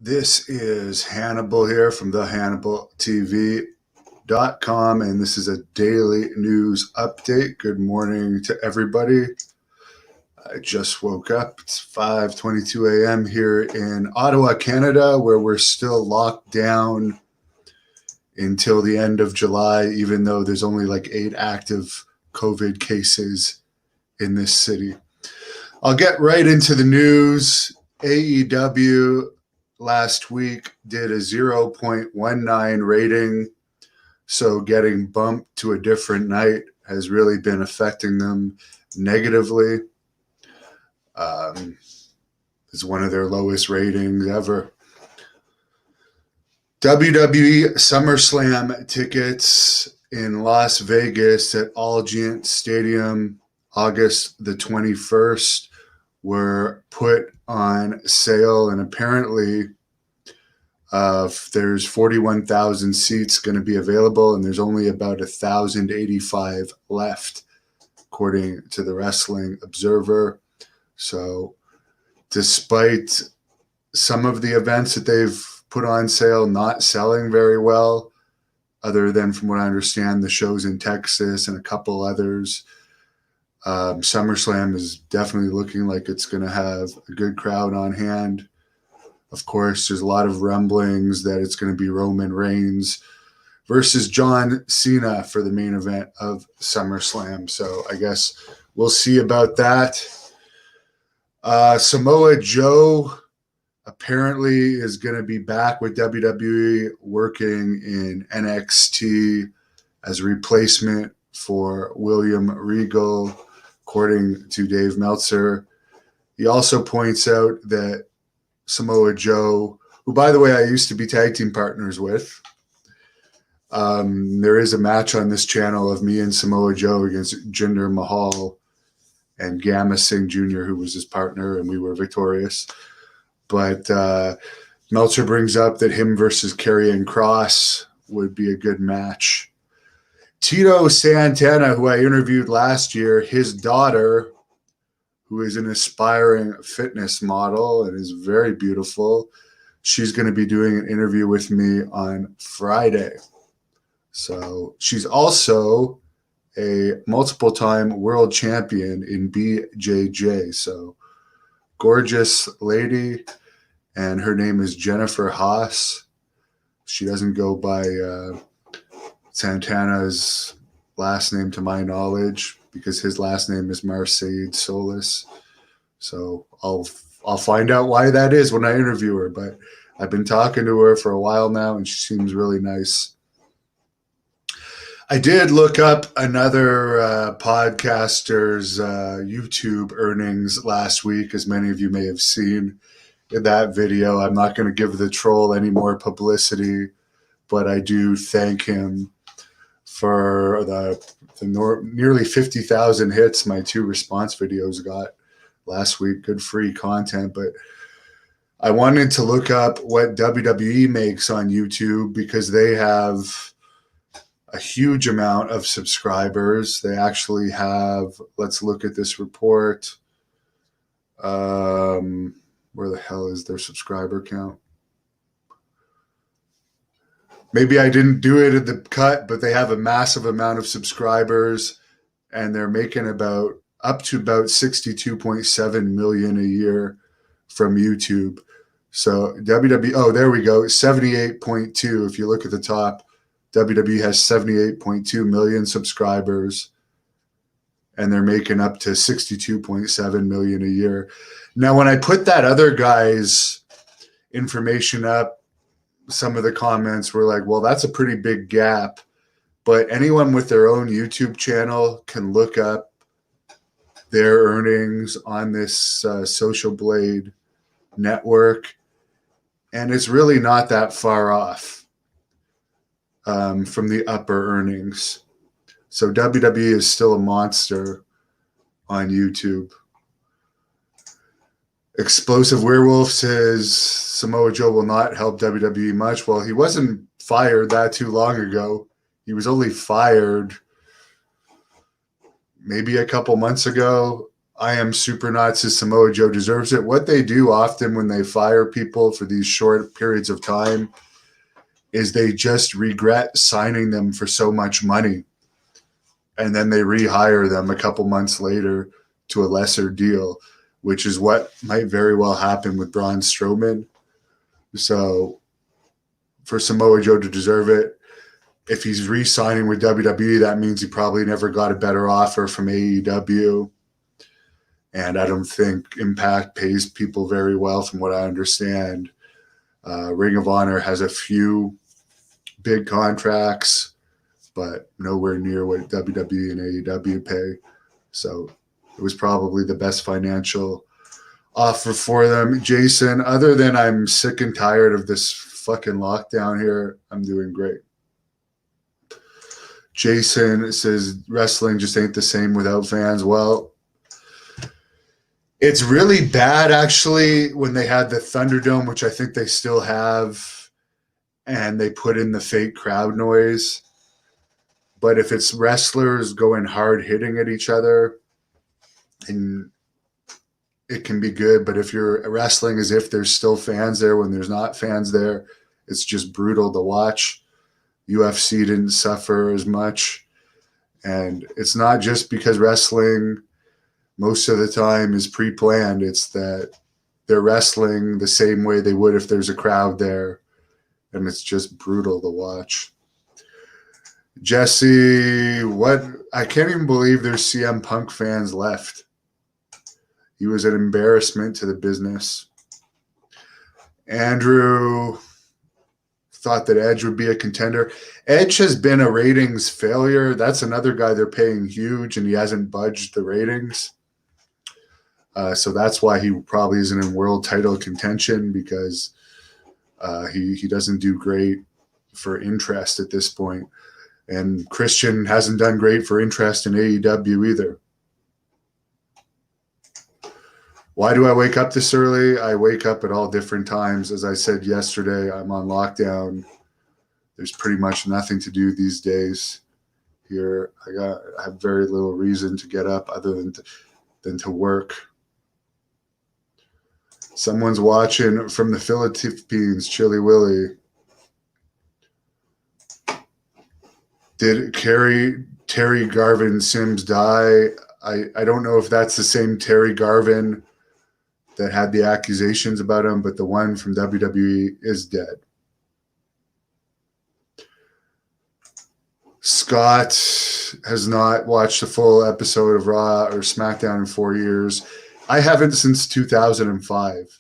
This is Hannibal here from thehannibaltv.com, and this is a daily news update. Good morning to everybody. I just woke up. It's 5:22 a.m. here in Ottawa, Canada, where we're still locked down until the end of July, even though there's only like 8 active COVID cases in this city. I'll get right into the news. AEW last week did a 0.19 rating, so getting bumped to a different night has really been affecting them negatively. It's one of their lowest ratings ever. WWE Summerslam tickets in Las Vegas at Allegiant Stadium, August the 21st, were put on sale, and apparently there's 41,000 seats going to be available, and there's only about 1,085 left, according to the Wrestling Observer. So despite some of the events that they've put on sale not selling very well, other than, from what I understand, the shows in Texas and a couple others, SummerSlam is definitely looking like it's going to have a good crowd on hand. Of course, there's a lot of rumblings that it's going to be Roman Reigns versus John Cena for the main event of SummerSlam. So I guess we'll see about that. Samoa Joe apparently is going to be back with WWE, working in NXT as a replacement for William Regal, according to Dave Meltzer. He also points out that Samoa Joe, who, by the way, I used to be tag team partners with, there is a match on this channel of me and Samoa Joe against Jinder Mahal and Gamma Singh Jr., who was his partner, and we were victorious. But Meltzer brings up that him versus Karrion Kross would be a good match. Tito Santana, who I interviewed last year, his daughter, who is an aspiring fitness model and is very beautiful, she's going to be doing an interview with me on Friday. So she's also a multiple-time world champion in BJJ. So gorgeous lady, and her name is Jennifer Haas. She doesn't go by Santana's last name, to my knowledge, because his last name is Marseille Solis. So I'll find out why that is when I interview her. But I've been talking to her for a while now, and she seems really nice. I did look up another podcaster's YouTube earnings last week, as many of you may have seen in that video. I'm not going to give the troll any more publicity, but I do thank him for the nearly 50,000 hits my 2 response videos got last week. Good free content. But I wanted to look up what WWE makes on YouTube, because they have a huge amount of subscribers. They actually have, let's look at this report. Where the hell is their subscriber count? Maybe I didn't do it at the cut, but they have a massive amount of subscribers, and they're making up to about 62.7 million a year from YouTube. So WWE, oh, there we go, 78.2. If you look at the top, WWE has 78.2 million subscribers, and they're making up to 62.7 million a year. Now, when I put that other guy's information up, some of the comments were like, well, that's a pretty big gap. But anyone with their own YouTube channel can look up their earnings on this Social Blade network, and it's really not that far off from the upper earnings. So WWE is still a monster on YouTube. Explosive Werewolf says Samoa Joe will not help WWE much. Well, he wasn't fired that too long ago. He was only fired maybe a couple months ago. I am super not says Samoa Joe deserves it. What they do often when they fire people for these short periods of time is they just regret signing them for so much money. And then they rehire them a couple months later to a lesser deal, which is what might very well happen with Braun Strowman. So for Samoa Joe to deserve it, if he's re-signing with WWE, that means he probably never got a better offer from AEW. And I don't think Impact pays people very well, from what I understand. Ring of Honor has a few big contracts, but nowhere near what WWE and AEW pay. So it was probably the best financial offer for them. Jason, other than I'm sick and tired of this fucking lockdown here, I'm doing great. Jason says wrestling just ain't the same without fans. Well, it's really bad, actually, when they had the Thunderdome, which I think they still have, and they put in the fake crowd noise. But if it's wrestlers going hard hitting at each other, and it can be good. But if you're wrestling as if there's still fans there when there's not fans there, it's just brutal to watch. UFC didn't suffer as much. And it's not just because wrestling most of the time is pre-planned. It's that they're wrestling the same way they would if there's a crowd there. And it's just brutal to watch. Jesse, what? I can't even believe there's CM Punk fans left. He was an embarrassment to the business. Andrew thought that Edge would be a contender. Edge has been a ratings failure. That's another guy they're paying huge, and he hasn't budged the ratings. So that's why he probably isn't in world title contention, because he doesn't do great for interest at this point. And Christian hasn't done great for interest in AEW either. Why do I wake up this early? I wake up at all different times. As I said yesterday, I'm on lockdown. There's pretty much nothing to do these days here. I have very little reason to get up other than to work. Someone's watching from the Philippines, Chili Willy. Did Terry Garvin Sims die? I don't know if that's the same Terry Garvin that had the accusations about him, but the one from WWE is dead. Scott has not watched a full episode of Raw or SmackDown in 4 years. I haven't since 2005.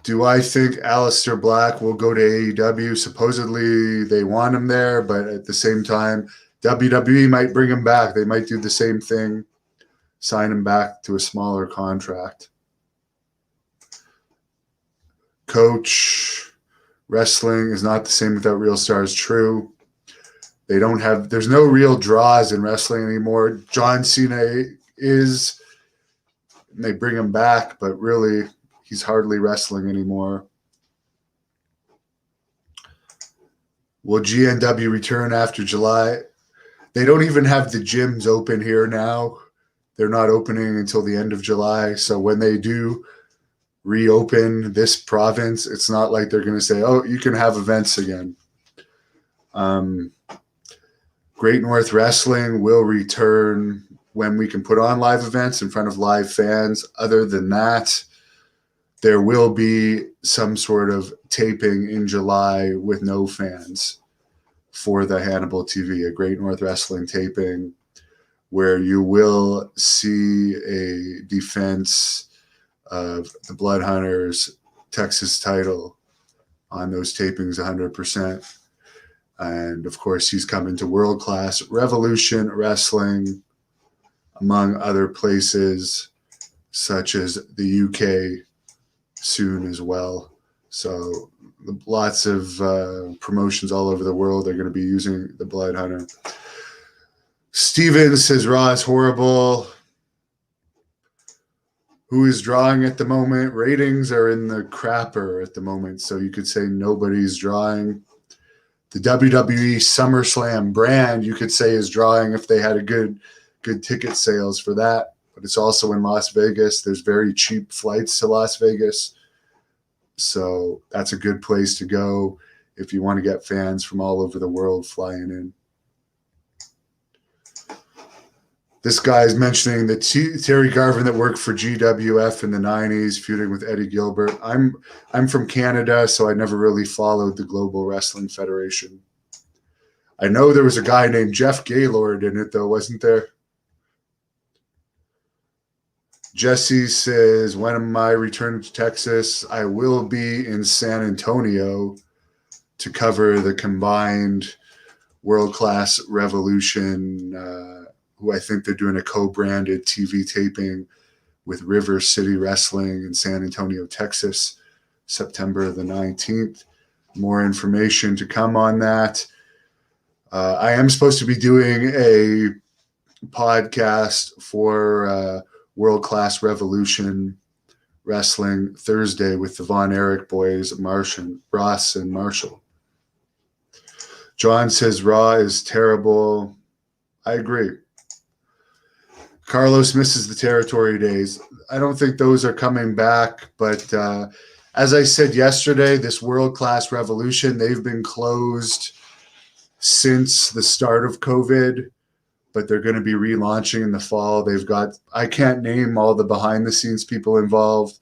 Do I think Aleister Black will go to AEW? Supposedly they want him there, but at the same time, WWE might bring him back. They might do the same thing, sign him back to a smaller contract. Coach, wrestling is not the same without real stars. True. There's no real draws in wrestling anymore. John Cena is, and they bring him back, but really he's hardly wrestling anymore. Will GNW return after July? They don't even have the gyms open here now. They're not opening until the end of July. So when they do reopen this province, it's not like they're going to say, oh, you can have events again. Great North Wrestling will return when we can put on live events in front of live fans. Other than that, there will be some sort of taping in July with no fans for the Hannibal TV, a Great North Wrestling taping, where you will see a defense of the Blood Hunters Texas title on those tapings 100%. And of course, he's coming to World Class Revolution Wrestling, among other places, such as the UK soon as well. So lots of promotions all over the world are going to be using the Blood Hunter. Steven says Raw is horrible. Who is drawing at the moment? Ratings are in the crapper at the moment, so you could say nobody's drawing. The WWE SummerSlam brand, you could say, is drawing if they had a good good ticket sales for that. But it's also in Las Vegas. There's very cheap flights to Las Vegas. So that's a good place to go if you want to get fans from all over the world flying in. This guy's mentioning that Terry Garvin that worked for GWF in the 90s, feuding with Eddie Gilbert. I'm from Canada, so I never really followed the Global Wrestling Federation. I know there was a guy named Jeff Gaylord in it, though, wasn't there? Jesse says, when am I returning to Texas? I will be in San Antonio to cover the combined World Class Revolution, who I think they're doing a co-branded TV taping with River City Wrestling in San Antonio, Texas, September the 19th. More information to come on that. I am supposed to be doing a podcast for World Class Revolution Wrestling Thursday with the Von Erich boys, Ross and Marshall. John says Raw is terrible. I agree. Carlos misses the territory days. I don't think those are coming back, but as I said yesterday, this World Class Revolution, they've been closed since the start of COVID, but they're going to be relaunching in the fall. They've got, I can't name all the behind the scenes people involved,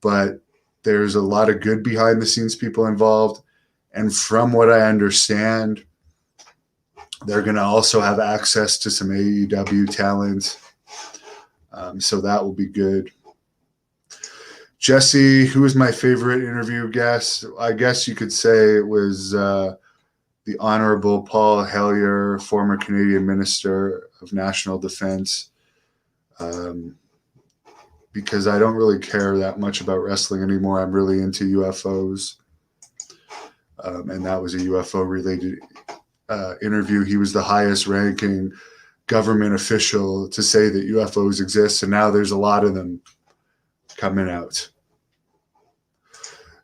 but there's a lot of good behind the scenes people involved. And from what I understand, they're going to also have access to some AEW talent. So that will be good. Jesse, who is my favorite interview guest? I guess you could say it was the Honorable Paul Hellyer, former Canadian Minister of National Defense, because I don't really care that much about wrestling anymore. I'm really into UFOs, and that was a UFO-related interview. He was the highest-ranking government official to say that UFOs exist, and now there's a lot of them coming out.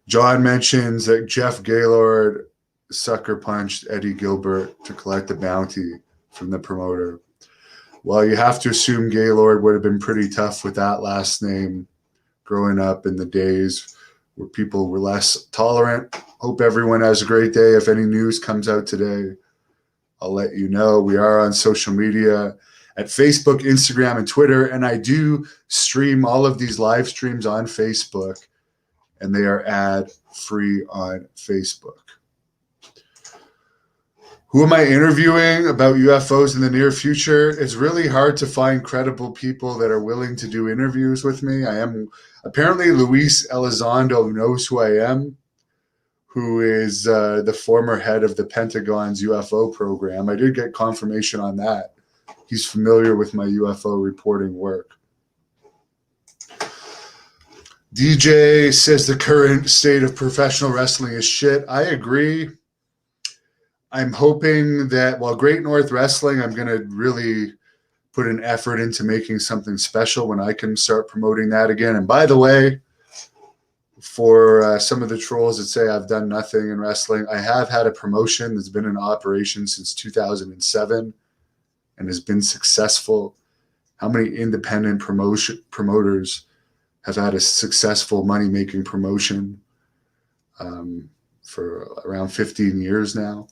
John mentions that Jeff Gaylord sucker punched Eddie Gilbert to collect a bounty from the promoter. Well, you have to assume Gaylord would have been pretty tough with that last name growing up in the days where people were less tolerant. Hope everyone has a great day. If any news comes out today, I'll let you know. We are on social media at Facebook, Instagram, and Twitter, and I do stream all of these live streams on Facebook, and they are ad-free on Facebook. Who am I interviewing about UFOs in the near future? It's really hard to find credible people that are willing to do interviews with me. Apparently Luis Elizondo knows who I am, who is the former head of the Pentagon's UFO program. I did get confirmation on that. He's familiar with my UFO reporting work. DJ says the current state of professional wrestling is shit. I agree. I'm hoping that while Great North Wrestling, I'm going to really put an effort into making something special when I can start promoting that again. And by the way, for some of the trolls that say I've done nothing in wrestling, I have had a promotion that's been in operation since 2007 and has been successful. How many independent promoters have had a successful money-making promotion for around 15 years now?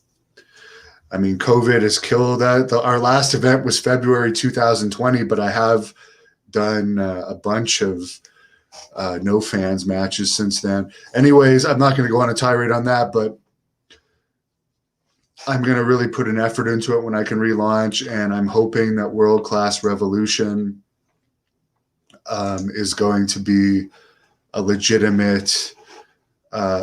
I mean, COVID has killed that. Our last event was February 2020, but I have done a bunch of no fans matches since then. Anyways, I'm not going to go on a tirade on that, but I'm going to really put an effort into it when I can relaunch, and I'm hoping that World Class Revolution is going to be a legitimate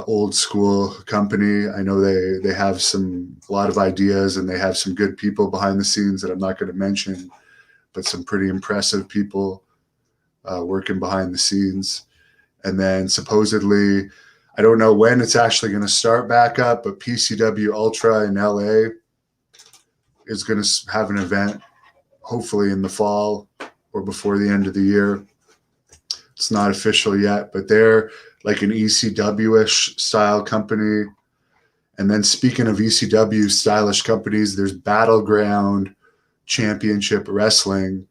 old school company. I know they have a lot of ideas, and they have some good people behind the scenes that I'm not going to mention, but some pretty impressive people working behind the scenes. And then supposedly, I don't know when it's actually going to start back up, but PCW Ultra in LA is going to have an event, hopefully in the fall or before the end of the year. It's not official yet, but they're like an ECW-ish style company. And then speaking of ECW stylish companies, there's Battleground, Championship Wrestling.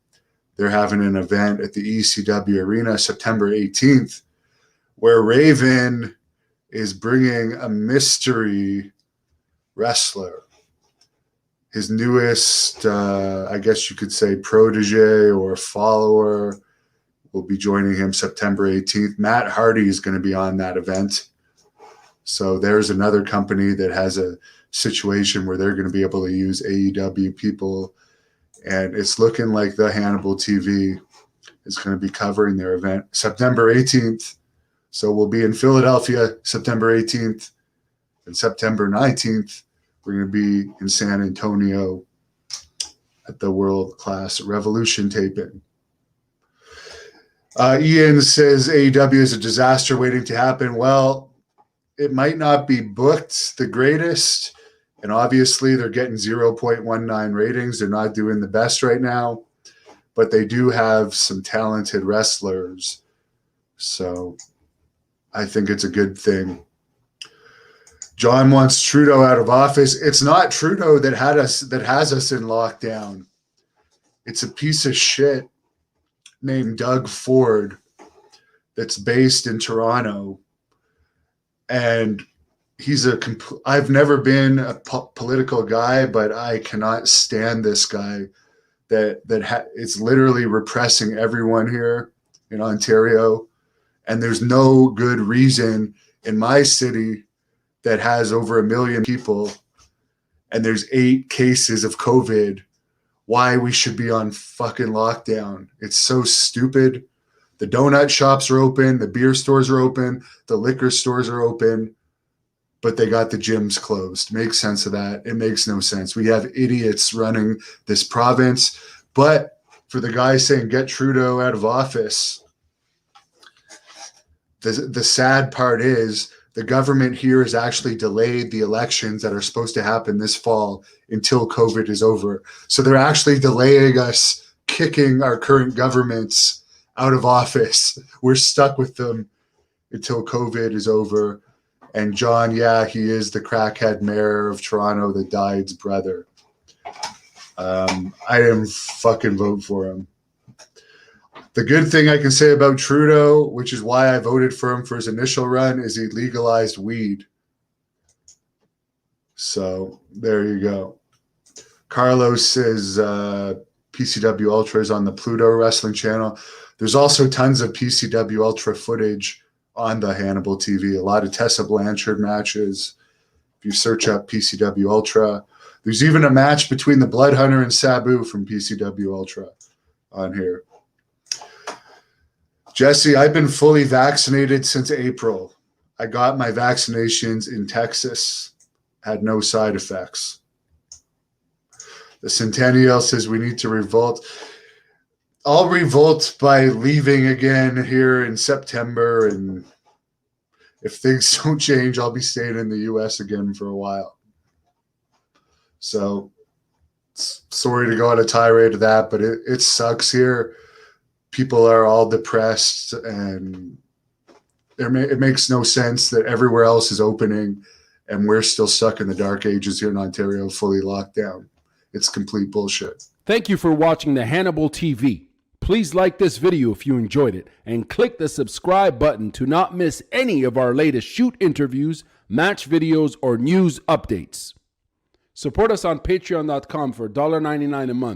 They're having an event at the ECW Arena September 18th where Raven is bringing a mystery wrestler. His newest, I guess you could say, protege or follower will be joining him September 18th. Matt Hardy is going to be on that event. So there's another company that has a situation where they're going to be able to use AEW people. And it's looking like the Hannibal TV is going to be covering their event September 18th. So we'll be in Philadelphia September 18th, and September 19th, we're going to be in San Antonio at the World Class Revolution taping. Ian says AEW is a disaster waiting to happen. Well, it might not be booked the greatest, and obviously they're getting 0.19 ratings. They're not doing the best right now, but they do have some talented wrestlers. So I think it's a good thing. John wants Trudeau out of office. It's not Trudeau that has us in lockdown. It's a piece of shit named Doug Ford that's based in Toronto. And I've never been a political guy, but I cannot stand this guy it's literally repressing everyone here in Ontario. And there's no good reason in my city that has over 1 million people and there's 8 cases of COVID why we should be on fucking lockdown. It's so stupid. The donut shops are open, the beer stores are open, the liquor stores are open, but they got the gyms closed. Make sense of that. It makes no sense. We have idiots running this province. But for the guy saying get Trudeau out of office, the sad part is the government here has actually delayed the elections that are supposed to happen this fall until COVID is over. So they're actually delaying us kicking our current governments out of office. We're stuck with them until COVID is over. And John, yeah, he is the crackhead mayor of Toronto that died's brother. I didn't fucking vote for him. The good thing I can say about Trudeau, which is why I voted for him for his initial run, is he legalized weed. So there you go. Carlos says PCW Ultra is on the Pluto Wrestling channel. There's also tons of PCW Ultra footage on the Hannibal TV. A lot of Tessa Blanchard matches. If you search up PCW Ultra, there's even a match between the Blood Hunter and Sabu from PCW Ultra on here. Jesse, I've been fully vaccinated since April. I got my vaccinations in Texas. Had no side effects. The Centennial says we need to revolt. I'll revolt by leaving again here in September, and if things don't change, I'll be staying in the U.S. again for a while. So, sorry to go on a tirade of that, but it sucks here. People are all depressed, and it makes no sense that everywhere else is opening, and we're still stuck in the dark ages here in Ontario, fully locked down. It's complete bullshit. Thank you for watching the Hannibal TV. Please like this video if you enjoyed it, and click the subscribe button to not miss any of our latest shoot interviews, match videos, or news updates. Support us on patreon.com for $1.99 a month.